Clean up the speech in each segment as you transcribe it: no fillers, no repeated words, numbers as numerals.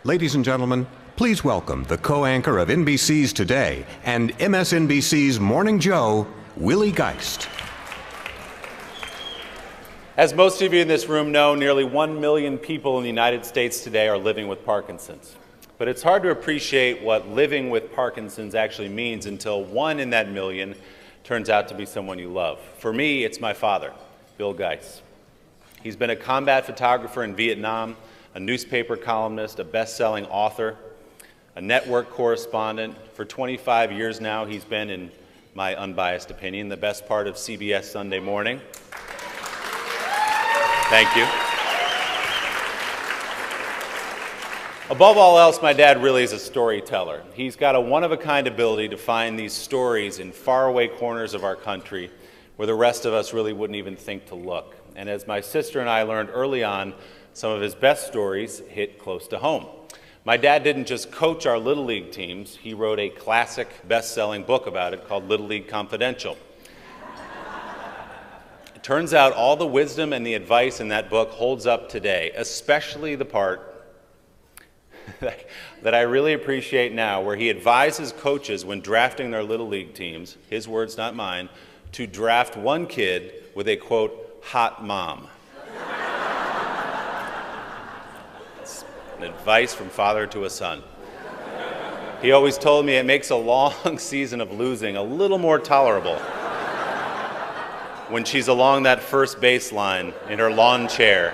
Ladies and gentlemen, please welcome the co-anchor of NBC's Today and MSNBC's Morning Joe, Willie Geist. As most of you in this room know, nearly 1 million people in the United States today are living with Parkinson's. But it's hard to appreciate what living with Parkinson's actually means until one in that million turns out to be someone you love. For me, it's my father, Bill Geist. He's been a combat photographer in Vietnam, a newspaper columnist, a best-selling author, a network correspondent. For 25 years now, he's been, in my unbiased opinion, the best part of CBS Sunday Morning. Thank you. Above all else, my dad really is a storyteller. He's got a one-of-a-kind ability to find these stories in faraway corners of our country where the rest of us really wouldn't even think to look. And as my sister and I learned early on, some of his best stories hit close to home. My dad didn't just coach our Little League teams, he wrote a classic best-selling book about it called Little League Confidential. It turns out all the wisdom and the advice in that book holds up today, especially the part that I really appreciate now, where he advises coaches when drafting their Little League teams, his words, not mine, to draft one kid with a, quote, hot mom. It's an advice from father to a son. He always told me it makes a long season of losing a little more tolerable when she's along that first baseline in her lawn chair.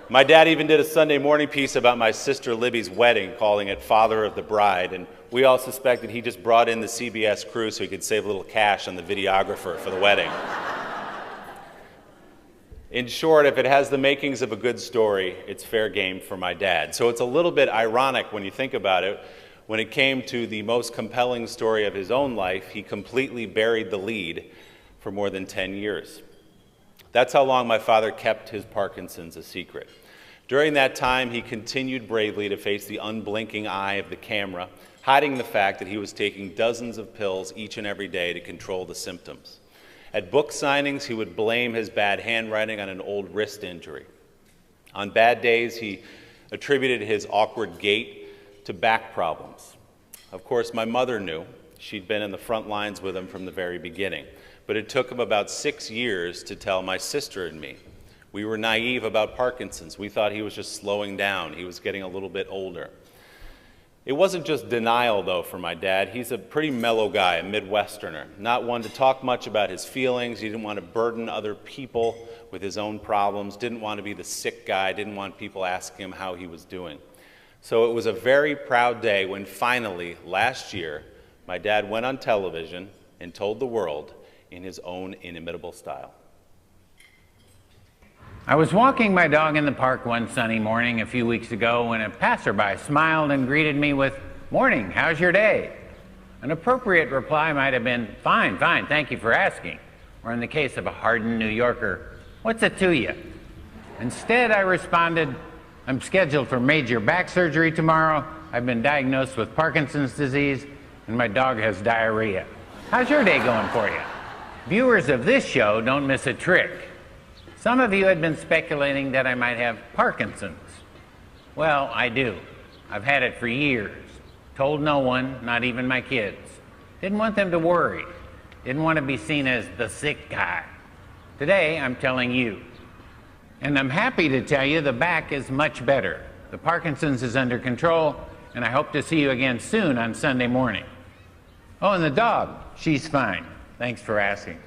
My dad even did a Sunday morning piece about my sister Libby's wedding, calling it Father of the Bride, and we all suspected he just brought in the CBS crew so he could save a little cash on the videographer for the wedding. In short, if it has the makings of a good story, it's fair game for my dad. So it's a little bit ironic when you think about it. When it came to the most compelling story of his own life, he completely buried the lead for more than 10 years. That's how long my father kept his Parkinson's a secret. During that time, he continued bravely to face the unblinking eye of the camera, hiding the fact that he was taking dozens of pills each and every day to control the symptoms. At book signings, he would blame his bad handwriting on an old wrist injury. On bad days, he attributed his awkward gait to back problems. Of course, my mother knew. She'd been in the front lines with him from the very beginning. But it took him about 6 years to tell my sister and me. We were naive about Parkinson's. We thought he was just slowing down. He was getting a little bit older. It wasn't just denial, though, for my dad. He's a pretty mellow guy, a Midwesterner, not one to talk much about his feelings. He didn't want to burden other people with his own problems, didn't want to be the sick guy, didn't want people asking him how he was doing. So it was a very proud day when finally, last year, my dad went on television and told the world in his own inimitable style. I was walking my dog in the park one sunny morning a few weeks ago when a passerby smiled and greeted me with, "Morning, how's your day?" An appropriate reply might have been, "Fine, fine, thank you for asking." Or in the case of a hardened New Yorker, "What's it to you?" Instead, I responded, "I'm scheduled for major back surgery tomorrow. I've been diagnosed with Parkinson's disease, and my dog has diarrhea. How's your day going for you?" Viewers of this show don't miss a trick. Some of you had been speculating that I might have Parkinson's. Well, I do. I've had it for years. Told no one, not even my kids. Didn't want them to worry. Didn't want to be seen as the sick guy. Today, I'm telling you. And I'm happy to tell you the back is much better. The Parkinson's is under control, and I hope to see you again soon on Sunday morning. Oh, and the dog, she's fine. Thanks for asking.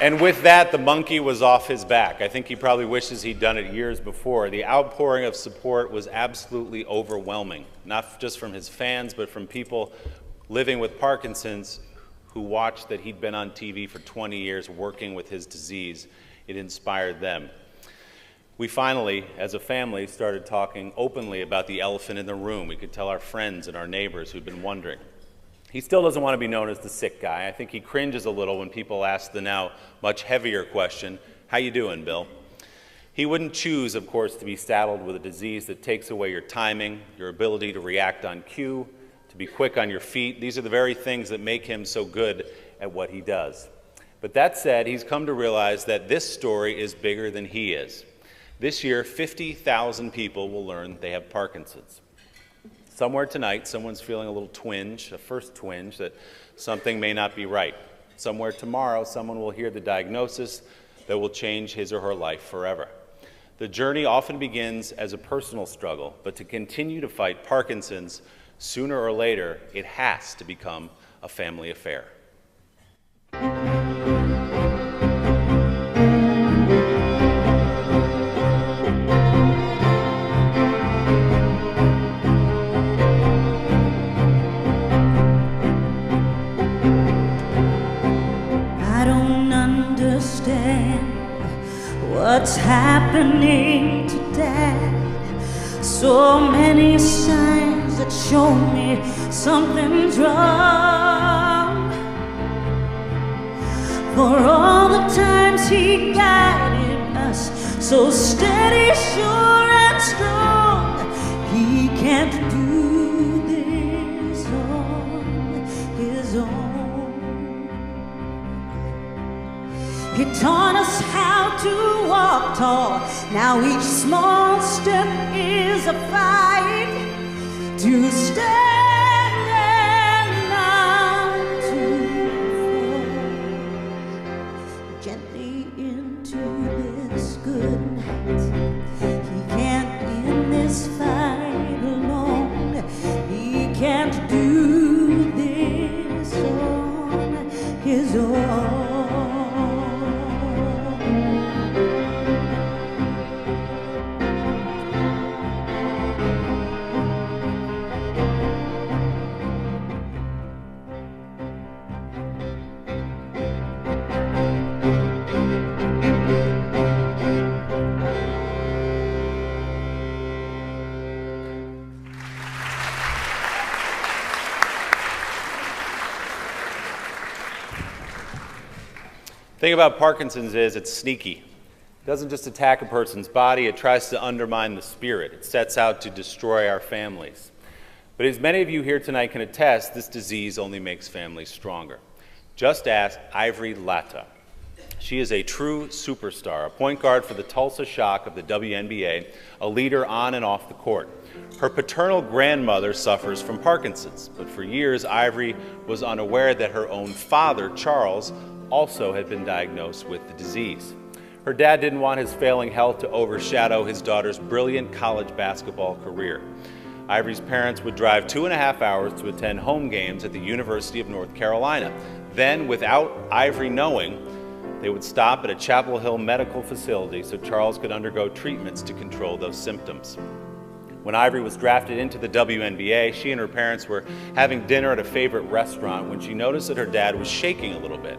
And with that, the monkey was off his back. I think he probably wishes he'd done it years before. The outpouring of support was absolutely overwhelming, not just from his fans, but from people living with Parkinson's who watched that he'd been on TV for 20 years working with his disease. It inspired them. We finally, as a family, started talking openly about the elephant in the room. We could tell our friends and our neighbors who'd been wondering. He still doesn't want to be known as the sick guy. I think he cringes a little when people ask the now much heavier question, "How you doing, Bill?" He wouldn't choose, of course, to be saddled with a disease that takes away your timing, your ability to react on cue, to to be quick on your feet. These are the very things that make him so good at what he does. But that said, he's come to realize that this story is bigger than he is. This year, 50,000 people will learn they have Parkinson's. Somewhere tonight, someone's feeling a little twinge, a first twinge, that something may not be right. Somewhere tomorrow, someone will hear the diagnosis that will change his or her life forever. The journey often begins as a personal struggle, but to continue to fight Parkinson's, sooner or later, it has to become a family affair. What's happening to Dad? So many signs that show me something's wrong. For all the times he guided us, so steady, sure and strong, he can't do this on his own. He taught us how to walk tall. Now each small step is a fight to stand and not to fall gently into this good night. He can't win this fight alone. He can't do this on his own. The thing about Parkinson's is it's sneaky. It doesn't just attack a person's body, it tries to undermine the spirit. It sets out to destroy our families. But as many of you here tonight can attest, this disease only makes families stronger. Just ask Ivory Latta. She is a true superstar, a point guard for the Tulsa Shock of the WNBA, a leader on and off the court. Her paternal grandmother suffers from Parkinson's, but for years Ivory was unaware that her own father, Charles, also had been diagnosed with the disease. Her dad didn't want his failing health to overshadow his daughter's brilliant college basketball career. Ivory's parents would drive 2.5 hours to attend home games at the University of North Carolina. Then, without Ivory knowing, they would stop at a Chapel Hill medical facility so Charles could undergo treatments to control those symptoms. When Ivory was drafted into the WNBA, she and her parents were having dinner at a favorite restaurant when she noticed that her dad was shaking a little bit,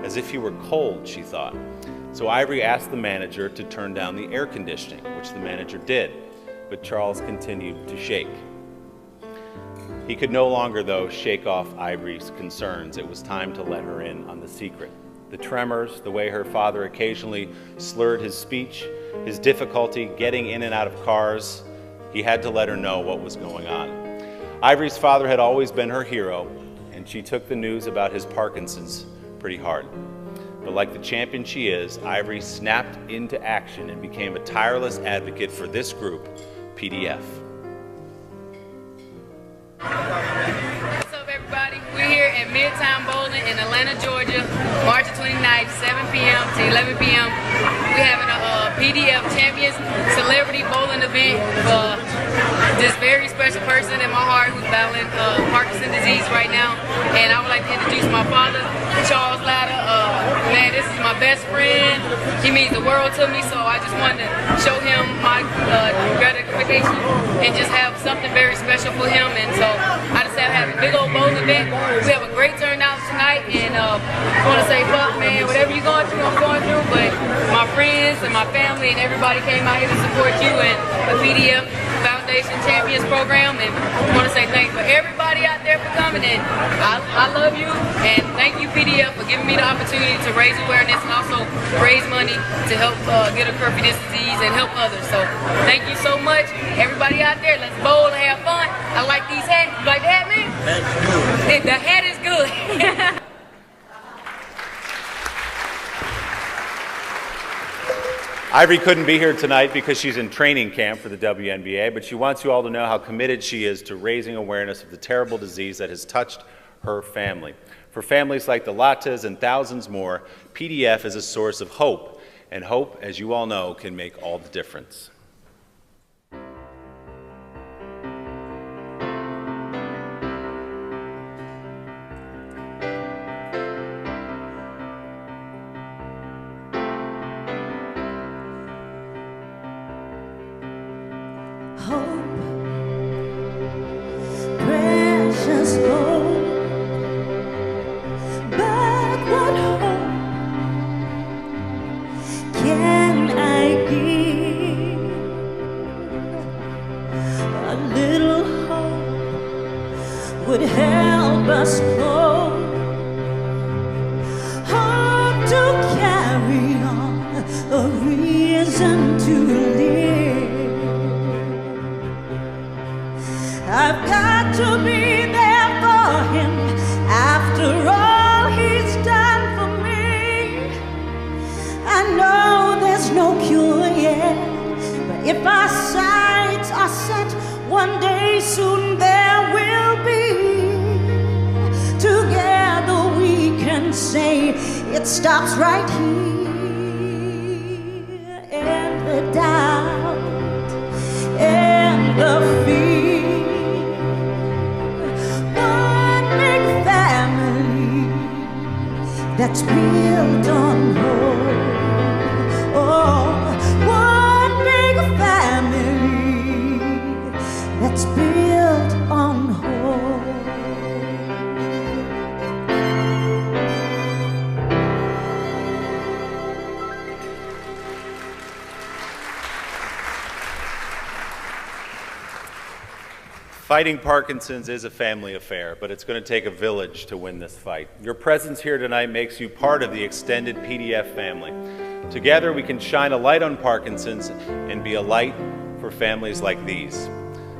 as if he were cold, she thought. So Ivory asked the manager to turn down the air conditioning, which the manager did, but Charles continued to shake. He could no longer, though, shake off Ivory's concerns. It was time to let her in on the secret. The tremors, the way her father occasionally slurred his speech, his difficulty getting in and out of cars, he had to let her know what was going on. Ivory's father had always been her hero, and she took the news about his Parkinson's pretty hard. But like the champion she is, Ivory snapped into action and became a tireless advocate for this group, PDF. What's up, everybody? We're here at Midtown Bowling in Atlanta, Georgia, March 29th, 7 p.m. to 11 p.m. We're having a PDF Champions Celebrity Bowling event for this very special person in my heart who's battling Parkinson's disease right now. And I would like to introduce my father, Charles Latta. Man, this is my best friend. He means the world to me, so I just wanted to show him my gratification and just have something very special for him. And so I decided to have a big old bowling event. We have a great turnout tonight, and I want to say, fuck, man, whatever you're going through, I'm going through. But my friends and my family and everybody came out here to support you and the PDF Foundation Champions program, and I want to say thanks for everybody out there for coming in. I love you, and thank you, PDF, for giving me the opportunity to raise awareness and also raise money to help get a cure for this disease and help others. So thank you so much, everybody out there. Let's bowl and have fun. I like these hats. You like the hat, man? The head is good. Ivory couldn't be here tonight because she's in training camp for the WNBA, but she wants you all to know how committed she is to raising awareness of the terrible disease that has touched her family. For families like the Latas and thousands more, PDF is a source of hope, and hope, as you all know, can make all the difference. Fighting Parkinson's is a family affair, but it's going to take a village to win this fight. Your presence here tonight makes you part of the extended PDF family. Together we can shine a light on Parkinson's and be a light for families like these.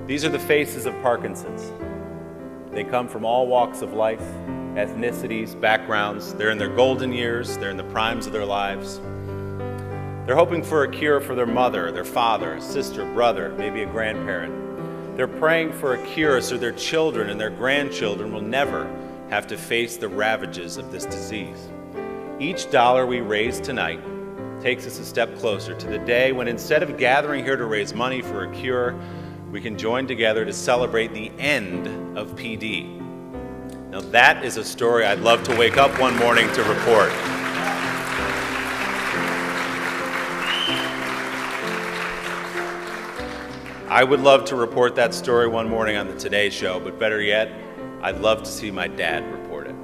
These are the faces of Parkinson's. They come from all walks of life, ethnicities, backgrounds. They're in their golden years, they're in the primes of their lives. They're hoping for a cure for their mother, their father, a sister, brother, maybe a grandparent. They're praying for a cure so their children and their grandchildren will never have to face the ravages of this disease. Each dollar we raise tonight takes us a step closer to the day when, instead of gathering here to raise money for a cure, we can join together to celebrate the end of PD. Now that is a story I'd love to wake up one morning to report. I would love to report that story one morning on the Today Show, but better yet, I'd love to see my dad report it.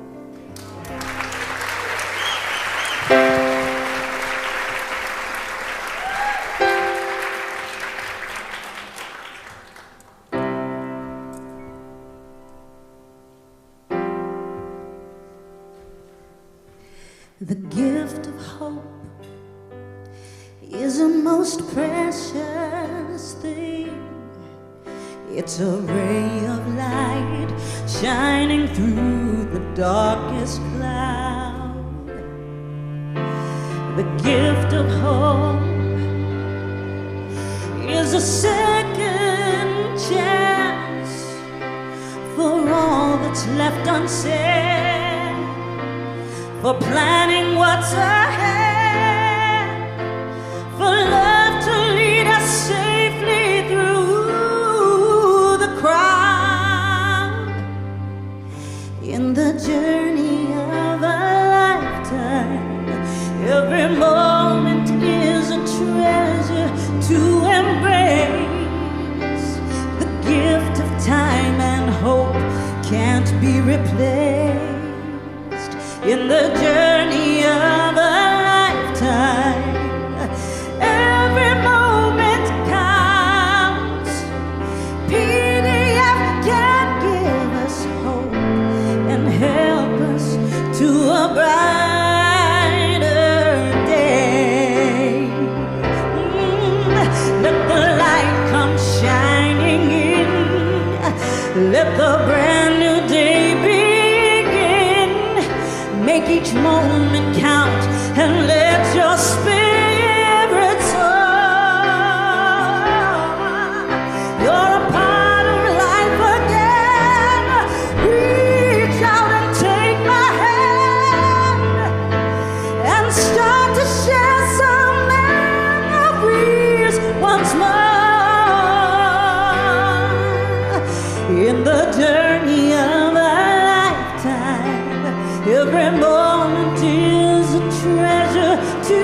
The gift of hope is a most precious thing. It's a ray of light shining through the darkest cloud. The gift of hope is a second chance for all that's left unsaid, for planning what's ahead, for love to lead us safely through the crowd. In the journey of a lifetime, every moment is a treasure to embrace. The gift of time and hope can't be replaced. In the journey of a lifetime, every moment counts. PDF can give us hope and help us to a brighter day. Let the light come shining in. Let the brand new day Every moment is a treasure to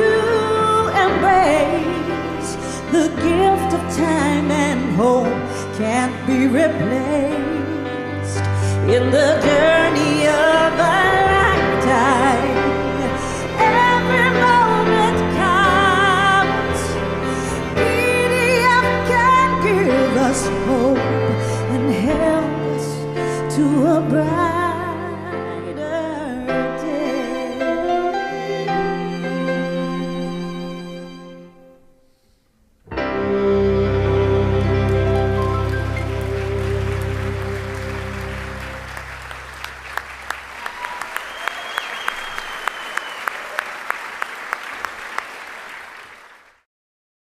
embrace. The gift of time and hope can't be replaced. In the journey of a lifetime, every moment counts. PDF can give us hope and help us to a bright